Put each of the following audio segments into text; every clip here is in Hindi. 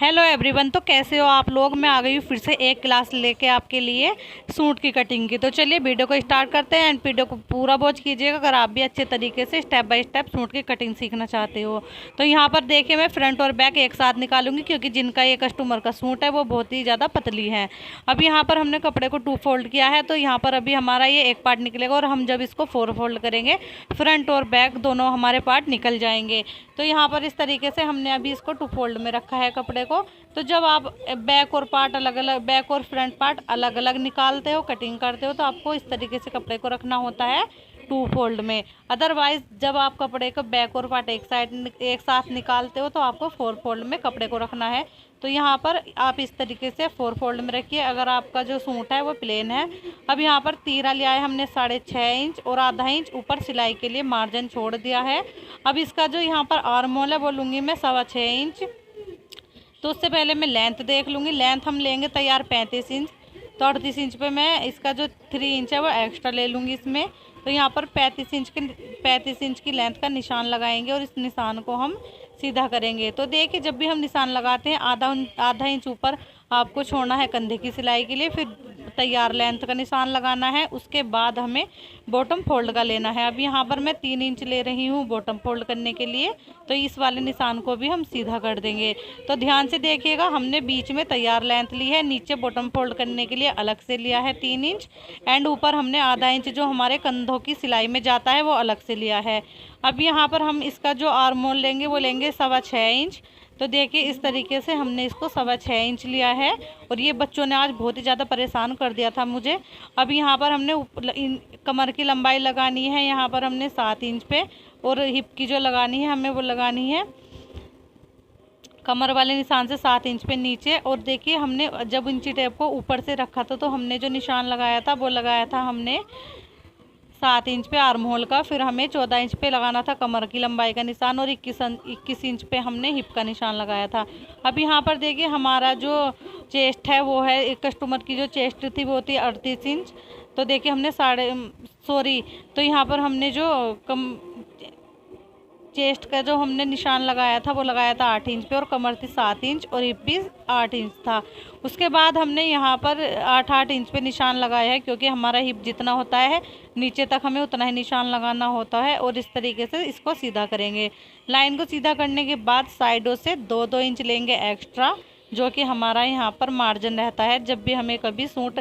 हेलो एवरीवन, तो कैसे हो आप लोग। मैं आ गई हूँ फिर से एक क्लास लेके आपके लिए सूट की कटिंग की। तो चलिए वीडियो को स्टार्ट करते हैं एंड वीडियो को पूरा वॉच कीजिएगा अगर आप भी अच्छे तरीके से स्टेप बाय स्टेप सूट की कटिंग सीखना चाहते हो। तो यहाँ पर देखिए मैं फ्रंट और बैक एक साथ निकालूंगी क्योंकि जिनका ये कस्टमर का सूट है वो बहुत ही ज़्यादा पतली है। अब यहाँ पर हमने कपड़े को 2 फोल्ड किया है, तो यहाँ पर अभी हमारा ये एक पार्ट निकलेगा और हम जब इसको 4 फोल्ड करेंगे फ्रंट और बैक दोनों हमारे पार्ट निकल जाएंगे। तो यहाँ पर इस तरीके से हमने अभी इसको 2 फोल्ड में रखा है कपड़े को। तो जब आप बैक और पार्ट अलग अलग, बैक और फ्रंट पार्ट अलग अलग निकालते हो, कटिंग करते हो, तो आपको इस तरीके से कपड़े को रखना होता है 2 फोल्ड में। अदरवाइज जब आप कपड़े का बैक और पार्ट एक साथ निकालते हो तो आपको 4 फोल्ड में कपड़े को रखना है। तो यहाँ पर आप इस तरीके से 4 फोल्ड में रखिए अगर आपका जो सूट है वो प्लेन है। अब यहाँ पर तीरा लिया है हमने 6.5 इंच और आधा इंच ऊपर सिलाई के लिए मार्जिन छोड़ दिया है। अब इसका जो यहाँ पर आर्म होल है वो लूँगी मैं 6.25 इंच। तो उससे पहले मैं लेंथ देख लूँगी। लेंथ हम लेंगे तैयार 35 इंच, तो 38 इंच पे मैं इसका जो 3 इंच है वो एक्स्ट्रा ले लूँगी इसमें। तो यहाँ पर 35 इंच की लेंथ का निशान लगाएंगे और इस निशान को हम सीधा करेंगे। तो देखिए जब भी हम निशान लगाते हैं आधा इंच ऊपर आपको छोड़ना है कंधे की सिलाई के लिए, फिर तैयार लेंथ का निशान लगाना है, उसके बाद हमें बॉटम फोल्ड का लेना है। अब यहाँ पर मैं 3 इंच ले रही हूँ बॉटम फोल्ड करने के लिए, तो इस वाले निशान को भी हम सीधा कर देंगे। तो ध्यान से देखिएगा, हमने बीच में तैयार लेंथ ली है, नीचे बॉटम फोल्ड करने के लिए अलग से लिया है 3 इंच एंड ऊपर हमने आधा इंच जो हमारे कंधों की सिलाई में जाता है वो अलग से लिया है। अब यहाँ पर हम इसका जो आर्म होल लेंगे वो लेंगे 6.25 इंच। तो देखिए इस तरीके से हमने इसको 6.25 इंच लिया है और ये बच्चों ने आज बहुत ही ज़्यादा परेशान कर दिया था मुझे। अब यहाँ पर हमने कमर की लंबाई लगानी है, यहाँ पर हमने 7 इंच पे, और हिप की जो लगानी है हमें वो लगानी है कमर वाले निशान से 7 इंच पे नीचे। और देखिए हमने जब इंची टेप को ऊपर से रखा था तो हमने जो निशान लगाया था वो लगाया था हमने 7 इंच पे आर्म होल का, फिर हमें 14 इंच पे लगाना था कमर की लंबाई का निशान और 21 इंच पे हमने हिप का निशान लगाया था। अब यहाँ पर देखिए हमारा जो चेस्ट है वो है, एक कस्टमर की जो चेस्ट थी वो थी 38 इंच। तो देखिए हमने तो यहाँ पर हमने जो चेस्ट का जो हमने निशान लगाया था वो लगाया था 8 इंच पे और कमर थी 7 इंच और हिप भी 8 इंच था। उसके बाद हमने यहाँ पर 8 इंच पे निशान लगाया है क्योंकि हमारा हिप जितना होता है नीचे तक हमें उतना ही निशान लगाना होता है। और इस तरीके से इसको सीधा करेंगे। लाइन को सीधा करने के बाद साइडों से 2-2 इंच लेंगे एक्स्ट्रा, जो कि हमारा यहाँ पर मार्जिन रहता है जब भी हमें कभी सूट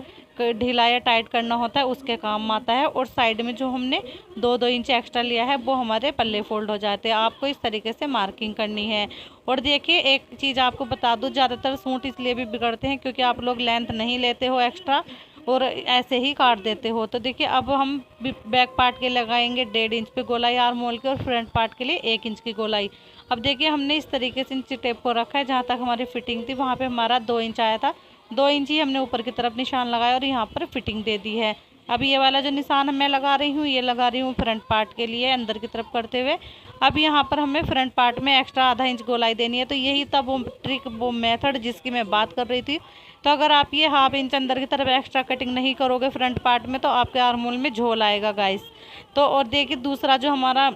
ढीला या टाइट करना होता है उसके काम आता है। और साइड में जो हमने 2-2 इंच एक्स्ट्रा लिया है वो हमारे पल्ले फोल्ड हो जाते हैं। आपको इस तरीके से मार्किंग करनी है। और देखिए एक चीज़ आपको बता दूँ, ज़्यादातर सूट इसलिए भी बिगड़ते हैं क्योंकि आप लोग लेंथ नहीं लेते हो एक्स्ट्रा और ऐसे ही काट देते हो। तो देखिए अब हम बैक पार्ट के लगाएंगे 1.5 इंच पे गोलाई आर्म होल के और फ्रंट पार्ट के लिए 1 इंच की गोलाई। अब देखिए हमने इस तरीके से इंची टेप को रखा है, जहाँ तक हमारी फिटिंग थी वहाँ पे हमारा 2 इंच आया था, 2 इंच ही हमने ऊपर की तरफ निशान लगाया और यहाँ पर फिटिंग दे दी है। अब ये वाला जो निशान मैं लगा रही हूँ ये लगा रही हूँ फ्रंट पार्ट के लिए अंदर की तरफ करते हुए। अब यहाँ पर हमें फ्रंट पार्ट में एक्स्ट्रा आधा इंच गोलाई देनी है। तो यही था वो ट्रिक, वो मेथड जिसकी मैं बात कर रही थी। तो अगर आप ये ½ इंच अंदर की तरफ एक्स्ट्रा कटिंग नहीं करोगे फ्रंट पार्ट में तो आपके आर्म होल में झोल आएगा गाइस। तो और देखिए दूसरा जो हमारा,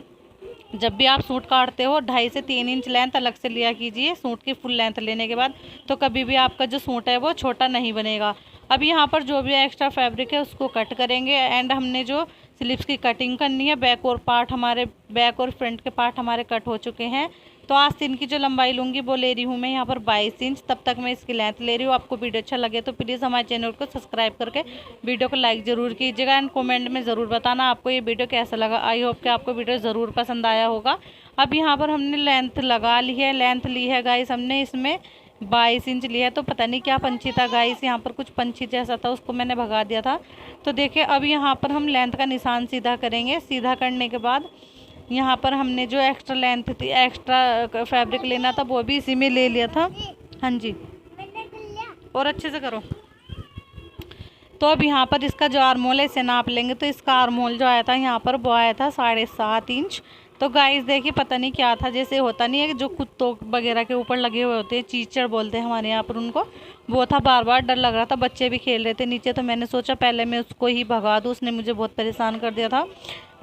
जब भी आप सूट काटते हो 2.5 से 3 इंच लेंथ अलग से लिया कीजिए सूट की फुल लेंथ लेने के बाद, तो कभी भी आपका जो सूट है वो छोटा नहीं बनेगा। अब यहाँ पर जो भी एक्स्ट्रा फैब्रिक है उसको कट करेंगे एंड हमने जो स्लीव्स की कटिंग करनी है, बैक और फ्रंट के पार्ट हमारे कट हो चुके हैं। तो आस्तीन की जो लंबाई लूँगी वो ले रही हूँ मैं यहाँ पर 22 इंच। तब तक मैं इसकी लेंथ ले रही हूँ। आपको वीडियो अच्छा लगे तो प्लीज़ हमारे चैनल को सब्सक्राइब करके वीडियो को लाइक ज़रूर कीजिएगा एंड कमेंट में ज़रूर बताना आपको ये वीडियो कैसा लगा। आई होप कि आपको वीडियो ज़रूर पसंद आया होगा। अब यहाँ पर हमने लेंथ लगा ली है, लेंथ ली है गाइस हमने इसमें 22 इंच लिया है। तो पता नहीं क्या पंछी था गाइस, यहाँ पर कुछ पंछी जैसा था, उसको मैंने भगा दिया था। तो देखिए अब यहाँ पर हम लेंथ का निशान सीधा करेंगे। सीधा करने के बाद यहाँ पर हमने जो एक्स्ट्रा लेंथ थी, एक्स्ट्रा फैब्रिक लेना था वो भी इसी में ले लिया था। हाँ जी, और अच्छे से करो। तो अब यहाँ पर इसका जो आर्म होल है इसे नाप लेंगे। तो इसका आर्म होल जो आया था यहाँ पर वो आया था 7.5 इंच। तो गाइस देखिए पता नहीं क्या था, जैसे होता नहीं है जो कुत्तों वगैरह के ऊपर लगे हुए होते हैं, चीचड़ बोलते हैं हमारे यहाँ पर उनको, वो था, बार बार डर लग रहा था, बच्चे भी खेल रहे थे नीचे, तो मैंने सोचा पहले मैं उसको ही भगा दूँ, उसने मुझे बहुत परेशान कर दिया था।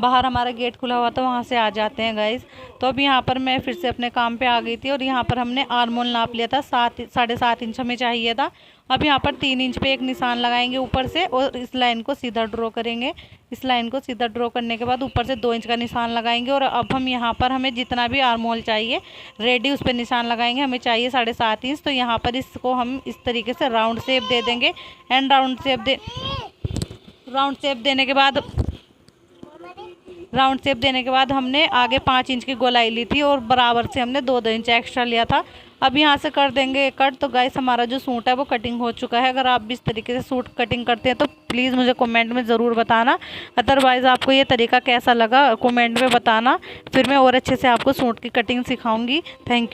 बाहर हमारा गेट खुला हुआ था, वहाँ से आ जाते हैं गाइस। तो अब यहाँ पर मैं फिर से अपने काम पे आ गई थी और यहाँ पर हमने आर्मोल नाप लिया था, 7.5 इंच हमें चाहिए था। अब यहाँ पर 3 इंच पे एक निशान लगाएंगे ऊपर से और इस लाइन को सीधा ड्रॉ करेंगे। इस लाइन को सीधा ड्रॉ करने के बाद ऊपर से 2 इंच का निशान लगाएंगे और अब हम यहाँ पर हमें जितना भी आर्मोल चाहिए रेडी उस पर निशान लगाएंगे। हमें चाहिए 7.5 इंच, तो यहाँ पर इसको हम इस तरीके से राउंड शेप दे देंगे। एंड राउंड शेप देने के बाद हमने आगे 5 इंच की गोलाई ली थी और बराबर से हमने 2-2 इंच एक्स्ट्रा लिया था। अब यहाँ से कर देंगे कट। तो गाइस हमारा जो सूट है वो कटिंग हो चुका है। अगर आप भी इस तरीके से सूट कटिंग करते हैं तो प्लीज़ मुझे कमेंट में ज़रूर बताना। अदरवाइज़ आपको ये तरीका कैसा लगा कमेंट में बताना, फिर मैं और अच्छे से आपको सूट की कटिंग सिखाऊंगी। Thank you.